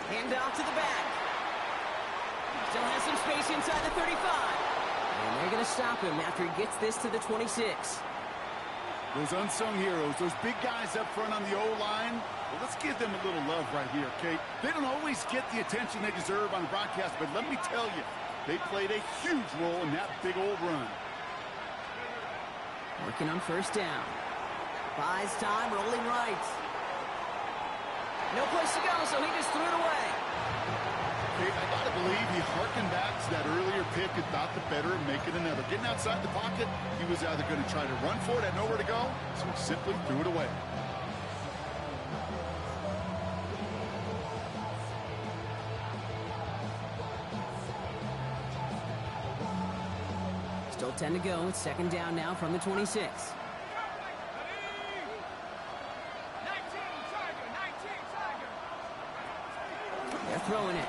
A: Hand off to the back. Still has some space inside the 35. And they're going to stop him after he gets this to the 26.
C: Those unsung heroes, those big guys up front on the O-line, well, let's give them a little love right here, Kate. They don't always get the attention they deserve on the broadcast, but let me tell you, they played a huge role in that big old run.
A: Working on 1st down. Buys time, rolling right. No place to go, so he just threw it away.
C: Kate, I gotta believe he harkened back to that earlier pick and thought the better of making another. Getting outside the pocket, he was either going to try to run for it, had nowhere to go, so he simply threw it away.
A: Still 10 to go. It's 2nd down now from the 26. They're throwing it.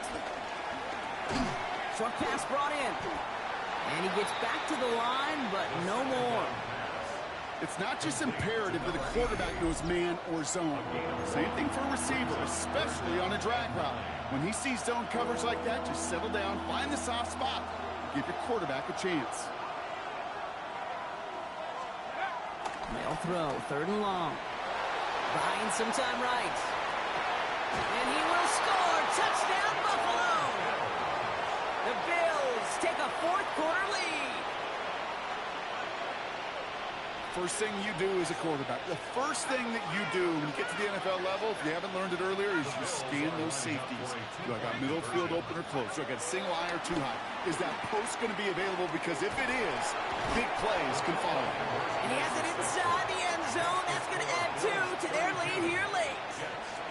A: Short pass brought in. And he gets back to the line, but no more.
C: It's not just imperative that a quarterback knows man or zone. Same thing for a receiver, especially on a drag route. When he sees zone coverage like that, just settle down, find the soft spot, and give your quarterback a chance.
A: They'll throw, 3rd and long. Buying some time right. And he will score. Touchdown, Buffalo. The Bills take a 4th quarter lead.
C: First thing you do as a quarterback, the first thing that you do when you get to the NFL level, if you haven't learned it earlier, is you scan those safeties. Do I got middle field open or close? Do I got single high or too high? Is that post going to be available? Because if it is, big plays can follow.
A: And he has it inside the end zone. That's going to add 2 to their lead here late.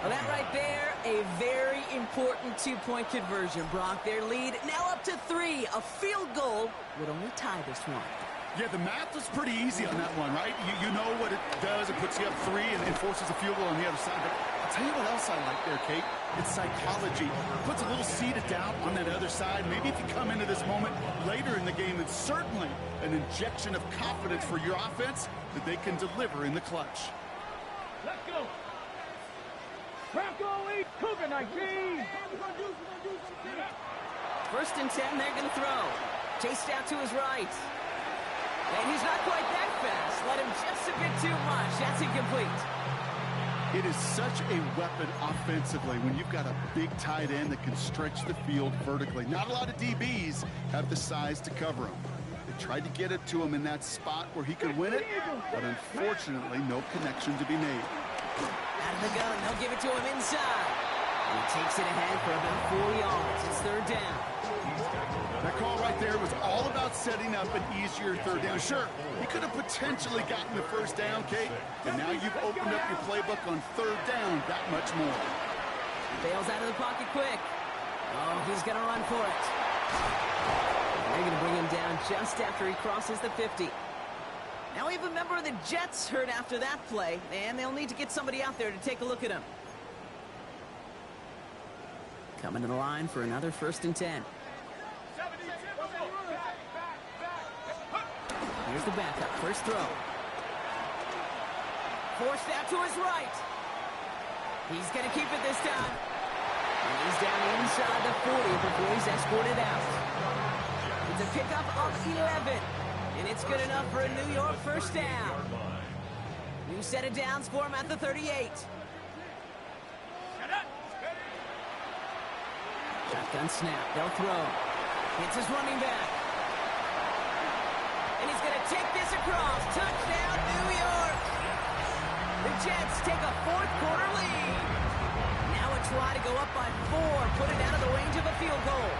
A: Well, that right there, a very important 2-point conversion. Brock, their lead now up to 3. A field goal would only tie this one.
C: Yeah, the math was pretty easy on that one, right? You know what it does. It puts you up 3 and forces a field goal on the other side. But I'll tell you what else I like there, Kate. It's psychology. It puts a little seed of doubt on that other side. Maybe if you come into this moment later in the game, it's certainly an injection of confidence for your offense that they can deliver in the clutch.
E: Let's go. Bronco eat Cougar night, team.
A: 1st and 10, they're going to throw. Chased out to his right. And he's not quite that fast. Let him just a bit too much. That's incomplete.
C: It is such a weapon offensively when you've got a big tight end that can stretch the field vertically. Not a lot of DBs have the size to cover him. They tried to get it to him in that spot where he could win it, but unfortunately, no connection to be made.
A: Out of the gun, they'll give it to him inside. And he takes it ahead for about 4 yards. It's 3rd down.
C: That call right there was all about setting up an easier 3rd down. Sure, he could have potentially gotten the 1st down, Kate, and now you've opened up your playbook on 3rd down that much more.
A: Bails out of the pocket quick. Oh, he's going to run for it. They're going to bring him down just after he crosses the 50. Now we have a member of the Jets hurt after that play, and they'll need to get somebody out there to take a look at him. Coming to the line for another 1st and 10. Here's the backup. 1st throw. Forced out to his right. He's going to keep it this time. And he's down inside the 40 before he's escorted out. It's a pickup of 11. And it's good enough for a New York 1st down. New set of downs for him at the 38. Shotgun snap. They'll throw. Hits his running back. And he's going to take this across. Touchdown, New York. The Jets take a 4th quarter lead. Now a try to go up by 4. Put it out of the range of a field goal.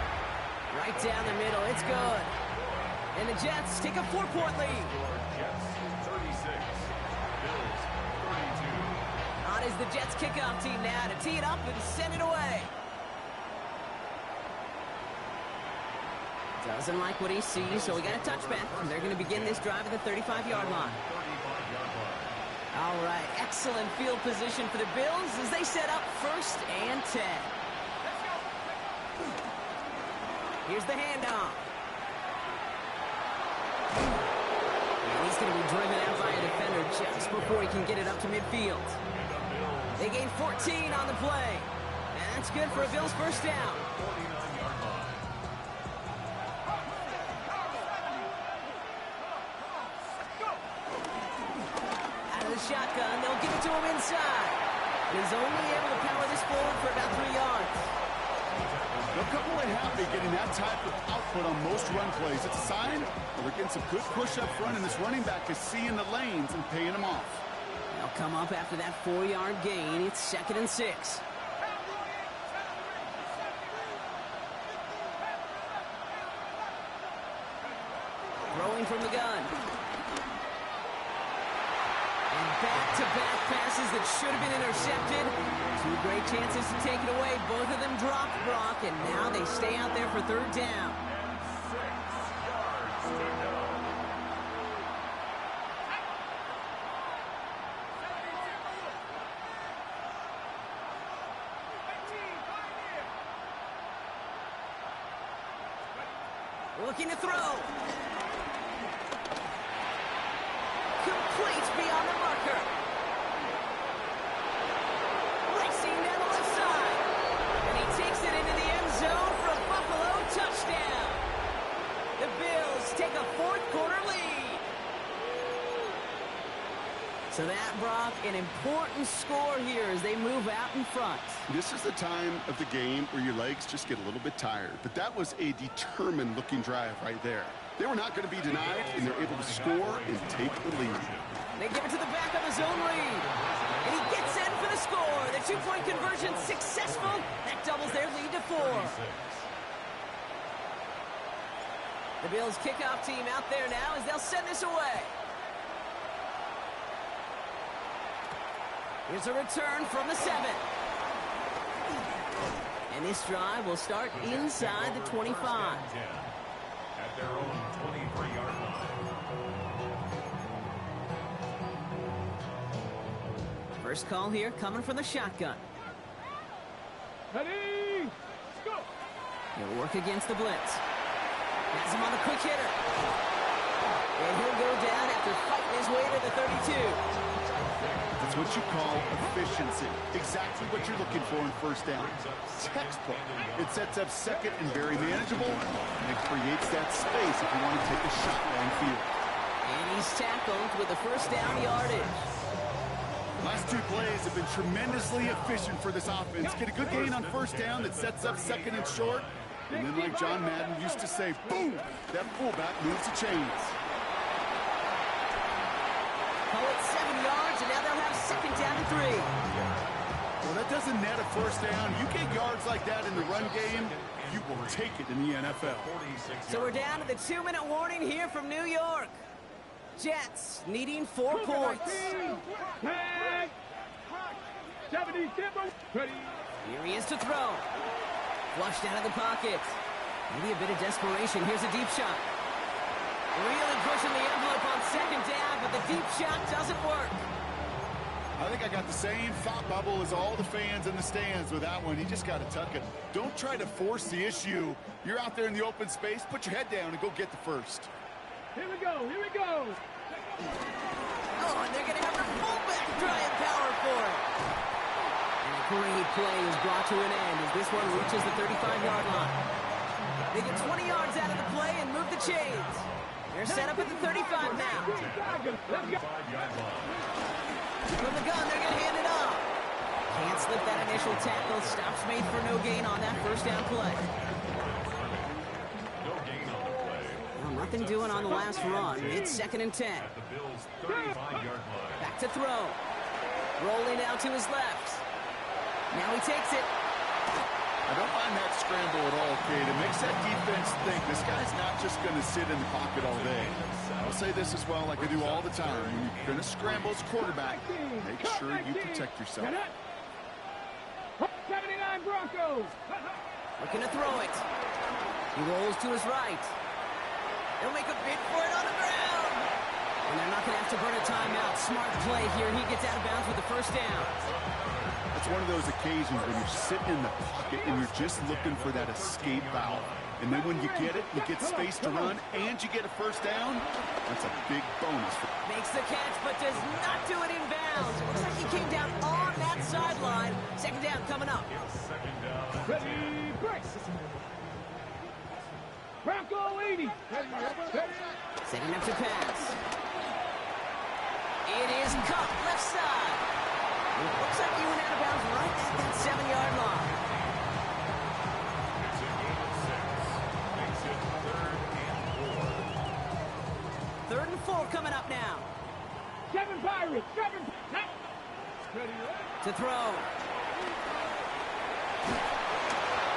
A: Right down the middle. It's good. And the Jets take a 4-point lead.
B: Jets 36, Bills 32.
A: On is the Jets kickoff team now to tee it up and send it away. Doesn't like what he sees, so we got a touchback. And they're going to begin this drive at the 35-yard line. All right, excellent field position for the Bills as they set up 1st and 10. Here's the handoff. And he's going to be driven out by a defender just before he can get it up to midfield. They gain 14 on the play. And that's good for a Bills 1st down. Shotgun, they'll give it to him inside. He's only able to power this forward for about 3 yards.
C: They'll come away happy getting that type of output on most run plays. It's a sign that they're getting some good push up front, and this running back is seeing the lanes and paying them off.
A: They'll come up after that 4-yard gain. It's 2nd and 6. Throwing from the gun. Back-to-back passes that should have been intercepted. 2 great chances to take it away. Both of them dropped, Brock, and now they stay out there for 3rd down. Looking to throw. Complete already on the marker. Racing down the left side. And he takes it into the end zone for a Buffalo touchdown. The Bills take a fourth-quarter lead. So that, Brock, an important score here as they move out in front.
C: This is the time of the game where your legs just get a little bit tired. But that was a determined-looking drive right there. They were not going to be denied, and they're able to score and take the lead.
A: They give it to the back of his own read. And he gets in for the score. The two-point conversion successful. That doubles their lead to 4. The Bills kickoff team out there now as they'll send this away. Here's a return from the 7. And this drive will start inside the 25.
B: At their own 23-yard line.
A: First call here coming from the shotgun.
E: Ready, go.
A: He'll work against the blitz. Has him on the quick hitter. And he'll go down after fighting his way to the 32.
C: That's what you call efficiency. Exactly what you're looking for in first down. Textbook. It sets up second and very manageable, and it creates that space if you want to take a shot downfield.
A: And he's tackled with the first down yardage.
C: Last 2 plays have been tremendously efficient for this offense. Get a good gain on first down that sets up second and short, and then like John Madden used to say, boom, that fullback moves the chains.
A: Call it 7 yards, and now they'll have second down to 3.
C: Well, that doesn't net a first down. You get yards like that in the run game, you will take it in the NFL.
A: So we're down to the 2-minute warning here from New York. Jets needing 4 points.
E: Tag. 70 tempo. Ready.
A: Here he is to throw. Flushed out of the pocket. Maybe a bit of desperation. Here's a deep shot. Really pushing the envelope on second down, but the deep shot doesn't work.
C: I think I got the same thought bubble as all the fans in the stands with that one. You just got to tuck it. Don't try to force the issue. You're out there in the open space. Put your head down and go get the first.
E: Here we go. Here we go.
A: Oh, and they're going to have their fullback trying power for it. And a great play is brought to an end as this one reaches the 35-yard line. They get 20 yards out of the play and move the chains. They're set up at the 35 now. From the gun, they're going to hand it off. Can't slip that initial tackle. Stops made for no gain on that first down play. Well, nothing doing on the last run. It's 2nd and 10. Back to throw. Rolling out to his left. Now he takes it.
C: I don't mind that scramble at all, Kate. It makes that defense think this guy's not just going to sit in the pocket all day. I'll say this as well, like I do all the time. When you're going to scramble as quarterback, make sure you protect yourself.
E: 79 Broncos.
A: Looking to throw it. He rolls to his right. He'll make a bid for it on the ground. And they're not going to have to burn a timeout. Smart play here. He gets out of bounds with the first down.
C: It's one of those occasions when you're sitting in the pocket and you're just looking for that escape valve. And then when you get it, you get space to run, and you get a first down. That's a big bonus.
A: Makes the catch, but does not do it in bounds. It looks like he came down on that sideline. Second down coming up.
E: Ready, break. Bronco 80.
A: Setting up to pass. It is caught left side. Looks like he went out of bounds right at that 7-yard line. Third and 4 coming up now.
E: 7 Pirates. 7. Ready.
A: To throw.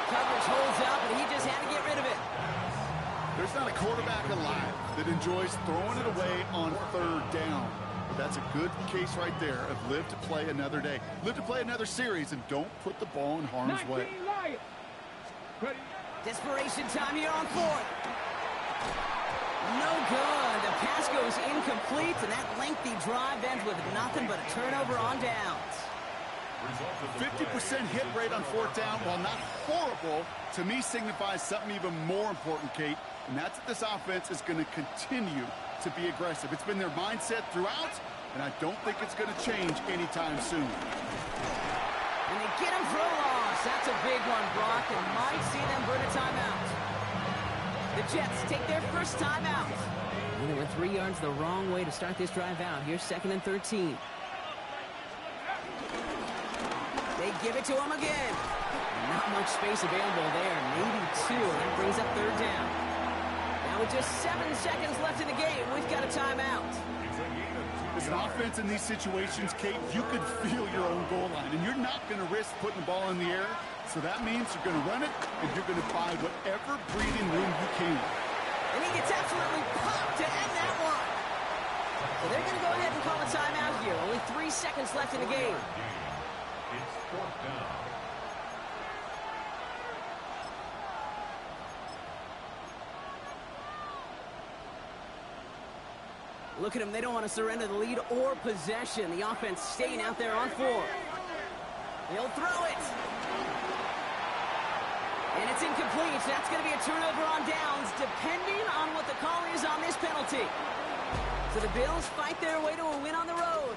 A: Coverage holds up, and he just had to get rid of it.
C: There's not a quarterback alive that enjoys throwing it away on 3rd down. That's a good case right there of live to play another day. Live to play another series, and don't put the ball in harm's way.
A: Desperation time here on 4th. No good. The pass goes incomplete, and that lengthy drive ends with nothing but a turnover on downs.
C: 50% hit rate on 4th down, while not horrible, to me signifies something even more important, Kate, and that's that this offense is going to continue to be aggressive. It's been their mindset throughout, and I don't think it's going to change anytime soon.
A: And they get him for a loss. That's a big one, Brock, and might see them burn a timeout. The Jets take their first timeout. They went 3 yards the wrong way to start this drive out. Here's 2nd and 13. They give it to him again. Not much space available there. Maybe 2. That brings up 3rd down. Now with just 7 seconds left in the game, we've got a timeout.
C: As an offense in these situations, Kate, you could feel your own goal line, and you're not going to risk putting the ball in the air. So that means you're going to run it, and you're going to buy whatever breathing room you can.
A: And he gets absolutely popped to end that one. So they're going to go ahead and call a timeout here. Only 3 seconds left in the game.
B: It's 4th down.
A: Look at them. They don't want to surrender the lead or possession. The offense staying out there on 4. He'll throw it. And it's incomplete. That's going to be a turnover on downs, depending on what the call is on this penalty. So the Bills fight their way to a win on the road.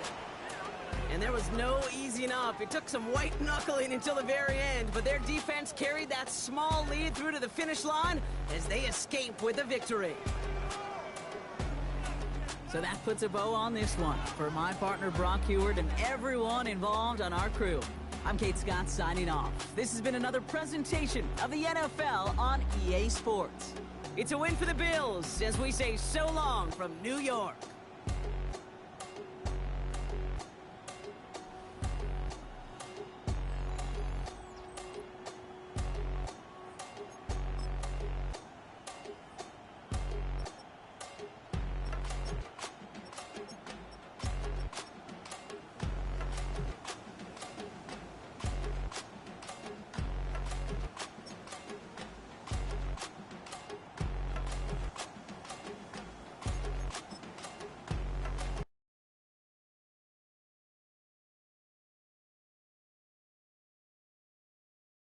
A: And there was no easing up. It took some white knuckling until the very end, but their defense carried that small lead through to the finish line as they escape with a victory. So that puts a bow on this one. For my partner Brock Heward and everyone involved on our crew, I'm Kate Scott signing off. This has been another presentation of the NFL on EA Sports. It's a win for the Bills as we say so long from New York.